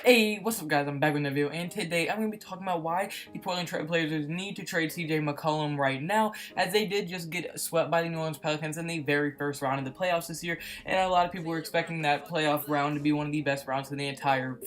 Hey, what's up guys, I'm back with a video, and today I'm going to be talking about why the Portland Trail Blazers need to trade CJ McCollum right now, as they did just get swept by the New Orleans Pelicans in the very first round of the playoffs this year, and a lot of people were expecting that playoff round to be one of the best rounds in the entire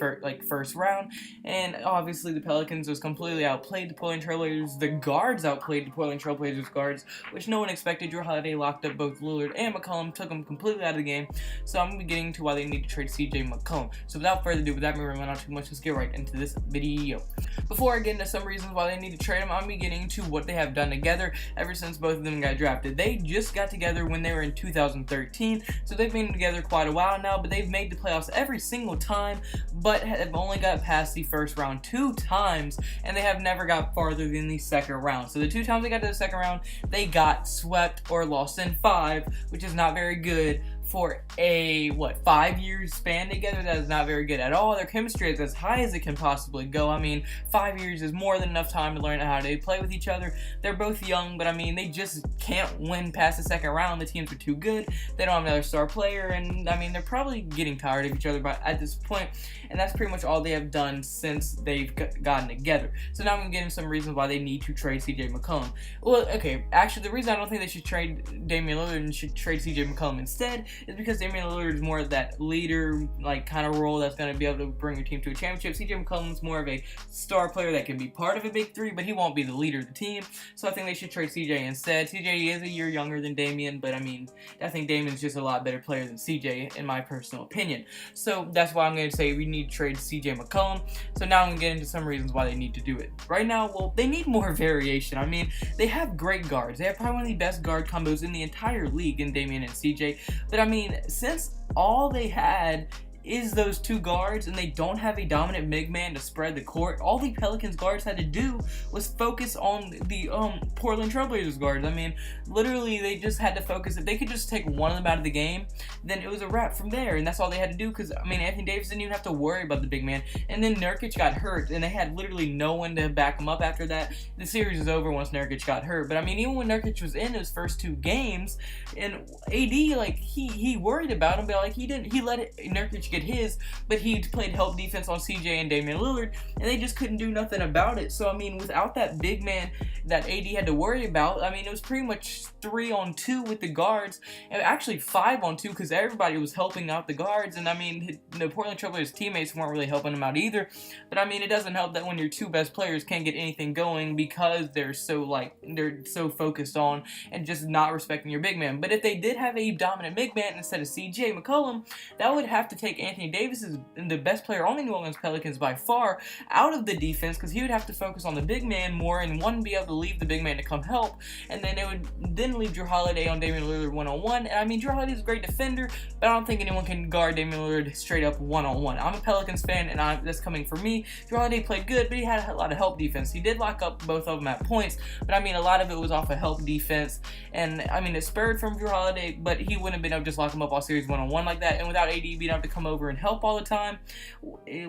first round, and obviously the Pelicans was completely outplayed the Portland Trail Blazers. The guards outplayed the Portland Trail Blazers guards, which no one expected. Jrue Holiday locked up both Lillard and McCollum, took them completely out of the game, so I'm going to be getting to why they need to trade CJ McCollum. So without further ado, without me rambling on too much, let's get right into this video. Before I get into some reasons why they need to trade him, I'm beginning to what they have done together ever since both of them got drafted. They just got together when they were in 2013, so they've been together quite a while now, but they've made the playoffs every single time, but have only got past the first round 2 times, and they have never got farther than the second round. So the 2 times they got to the second round, they got swept or lost in 5, which is not very good for a 5-year span together. That is not very good at all. Their chemistry is as high as it can possibly go. I mean, 5 years is more than enough time to learn how to play with each other. They're both young, but I mean, they just can't win past the second round. The teams are too good. They don't have another star player, and I mean, they're probably getting tired of each other at this point, and that's pretty much all they have done since they've gotten together. So now I'm going to get into some reasons why they need to trade CJ McCollum. Well, okay, actually, the reason I don't think they should trade Damian Lillard and should trade CJ McCollum instead is because Damian Lillard is more of that leader, kind of role that's going to be able to bring your team to a championship. CJ McCollum is more of a star player that can be part of a big three, but he won't be the leader of the team. So I think they should trade CJ instead. CJ is a year younger than Damian, but I mean, I think Damian's just a lot better player than CJ, in my personal opinion. So that's why I'm going to say we need to trade CJ McCollum. So now I'm going to get into some reasons why they need to do it. Right now, well, they need more variation. I mean, they have great guards. They have probably one of the best guard combos in the entire league in Damian and CJ. But I mean, since all they had is those 2 guards, and they don't have a dominant big man to spread the court, all the Pelicans guards had to do was focus on the Portland Trail Blazers guards. I mean, literally, they just had to focus. If they could just take one of them out of the game, then it was a wrap from there, and that's all they had to do, because, I mean, Anthony Davis didn't even have to worry about the big man, and then Nurkic got hurt, and they had literally no one to back him up after that. The series is over once Nurkic got hurt, but, I mean, even when Nurkic was in his first 2 games, and AD, he worried about him, but, he let Nurkic get his, but he played help defense on CJ and Damian Lillard, and they just couldn't do nothing about it. So I mean, without that big man that AD had to worry about, I mean, it was pretty much 3-on-2 with the guards, and actually 5-on-2 because everybody was helping out the guards. And I mean, the Portland Trail Blazers teammates weren't really helping them out either. But I mean, it doesn't help that when your 2 best players can't get anything going because they're so focused on and just not respecting your big man. But if they did have a dominant big man instead of CJ McCollum, that would have to take Anthony Davis is the best player on the New Orleans Pelicans by far out of the defense, because he would have to focus on the big man more and be able to leave the big man to come help, and then it would then leave Jrue Holiday on Damian Lillard one-on-one. And I mean, Jrue Holiday is a great defender, but I don't think anyone can guard Damian Lillard straight up one-on-one. I'm a Pelicans fan, and that's coming from me. Jrue Holiday played good, but he had a lot of help defense. He did lock up both of them at points, but I mean, a lot of it was off of help defense, and I mean, it spurred from Jrue Holiday, but he wouldn't have been able to just lock him up all series one-on-one like that, and without AD being able to come over and help all the time,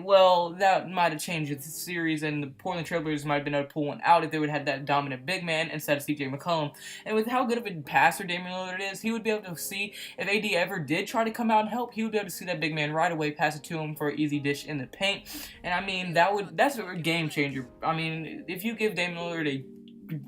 well, that might have changed the series, and the Portland Trail Blazers might have been able to pull one out if they would have had that dominant big man instead of CJ McCollum. And with how good of a passer Damian Lillard is, he would be able to see if AD ever did try to come out and help, he would be able to see that big man right away, pass it to him for an easy dish in the paint. And I mean, that's a game changer. I mean, if you give Damian Lillard a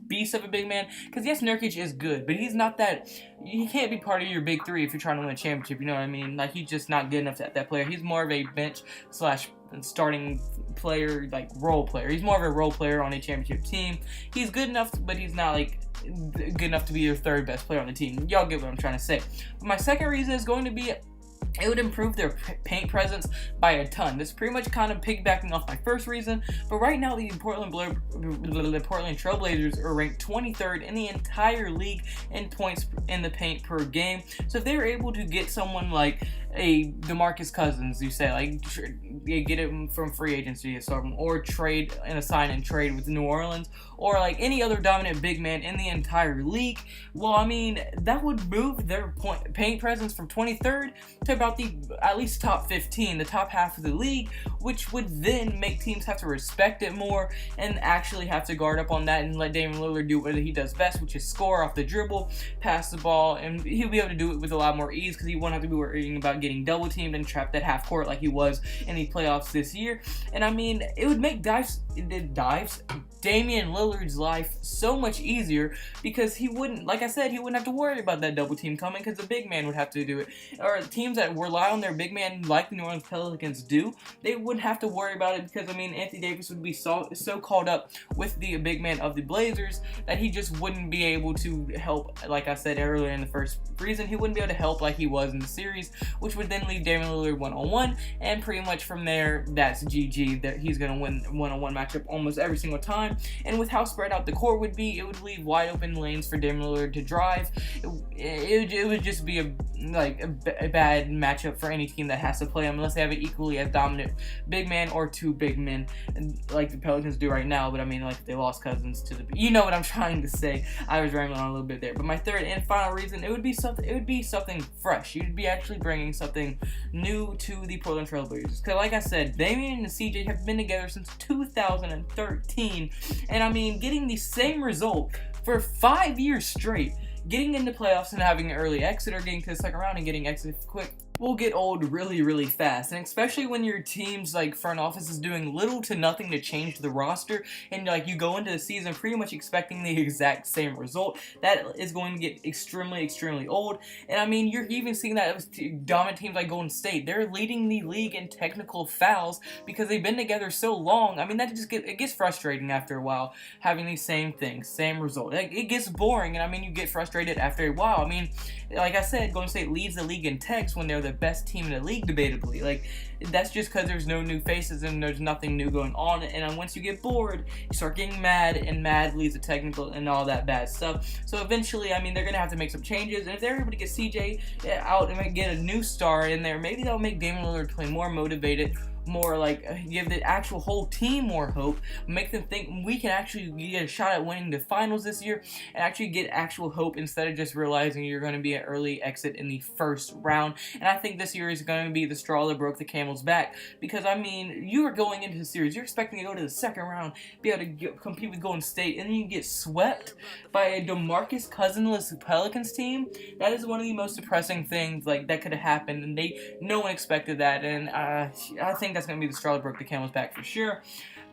beast of a big man, because yes, Nurkic is good, but he's not that. He can't be part of your big three if you're trying to win a championship. You know what I mean? He's just not good enough at that player. He's more of a bench / starting player, role player. He's more of a role player on a championship team. He's good enough, but he's not good enough to be your 3rd best player on the team. Y'all get what I'm trying to say. But my second reason is going to be, it would improve their paint presence by a ton. This is pretty much kind of piggybacking off my first reason, but right now the Portland Trail Blazers are ranked 23rd in the entire league in points in the paint per game. So if they're able to get someone like a DeMarcus Cousins, you say, get him from free agency or trade and a sign and trade with New Orleans, or any other dominant big man in the entire league, well, I mean, that would move their paint presence from 23rd to about at least top 15, the top half of the league, which would then make teams have to respect it more and actually have to guard up on that and let Damian Lillard do what he does best, which is score off the dribble, pass the ball, and he'll be able to do it with a lot more ease because he won't have to be worrying about getting double teamed and trapped at half court like he was in the playoffs this year. And I mean, it would make Damian Lillard's life so much easier, because he wouldn't, like I said, he wouldn't have to worry about that double team coming, because the big man would have to do it. Or teams that rely on their big man like the New Orleans Pelicans do, they wouldn't have to worry about it, because I mean, Anthony Davis would be so caught up with the big man of the Blazers that he just wouldn't be able to help. Like I said earlier in the first reason, he wouldn't be able to help like he was in the series, which would then leave Damian Lillard one-on-one, and pretty much from there, that's GG. That he's going to win one-on-one matchup almost every single time. And with how spread out the court would be, it would leave wide open lanes for Damian Lillard to drive. It would just be a bad matchup for any team that has to play him, unless they have an equally as dominant big man or two big men like the Pelicans do right now. But I mean, like, they lost Cousins to the, you know what I'm trying to say. I was rambling on a little bit there. But my third and final reason, it would be something fresh. You'd be actually bringing something new to the Portland Trail Blazers. Because like I said, Damian and CJ have been together since 2013, and I mean, getting the same result for 5 years straight, getting into playoffs and having an early exit, or getting to the second round and getting exited quick, will get old really fast. And especially when your team's like front office is doing little to nothing to change the roster, and like you go into the season pretty much expecting the exact same result, that is going to get extremely old. And I mean, you're even seeing that with dominant teams like Golden State. They're leading the league in technical fouls because they've been together so long. I mean, that just gets frustrating after a while, having these same things, same result. It gets boring, and I mean, you get frustrated after a while. I mean, like I said, Golden State leads the league in techs when they're the best team in the league, debatably. Like, that's just because there's no new faces and there's nothing new going on. And then once you get bored, you start getting mad, and mad leads to technical and all that bad stuff. So eventually, I mean, they're gonna have to make some changes. And if they're able to get CJ out and get a new star in there, maybe that'll make Damian Lillard play more motivated, more like give the actual whole team more hope, make them think we can actually get a shot at winning the finals this year, and actually get actual hope instead of just realizing you're going to be an early exit in the first round. And I think this year is going to be the straw that broke the camel's back, because I mean, you are going into the series, you're expecting to go to the second round, be able to compete with Golden State, and then you get swept by a DeMarcus Cousins-less Pelicans team. That is one of the most depressing things like that could have happened, and no one expected that. And I think that's going to be the straw that broke the camel's back for sure.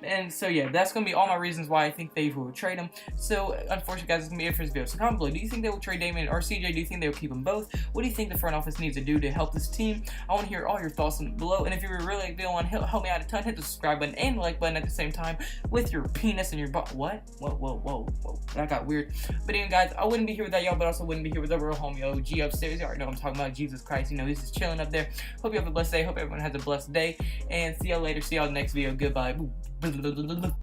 And so yeah, that's going to be all my reasons why I think they will trade him. So unfortunately, guys, it's going to be it for this video. So comment below, do you think they will trade Damian or CJ? Do you think they will keep them both? What do you think the front office needs to do to help this team? I want to hear all your thoughts below. And if you really like the video and help me out a ton, hit the subscribe button and the like button at the same time with your penis and your butt. What? Whoa. That got weird. But anyway, guys, I wouldn't be here without y'all, but also wouldn't be here with the real homie OG upstairs. You already know what I'm talking about. Jesus Christ, you know, he's just chilling up there. Hope you have a blessed day. Hope everyone has a blessed day. And see y'all later. See y'all next video. Goodbye.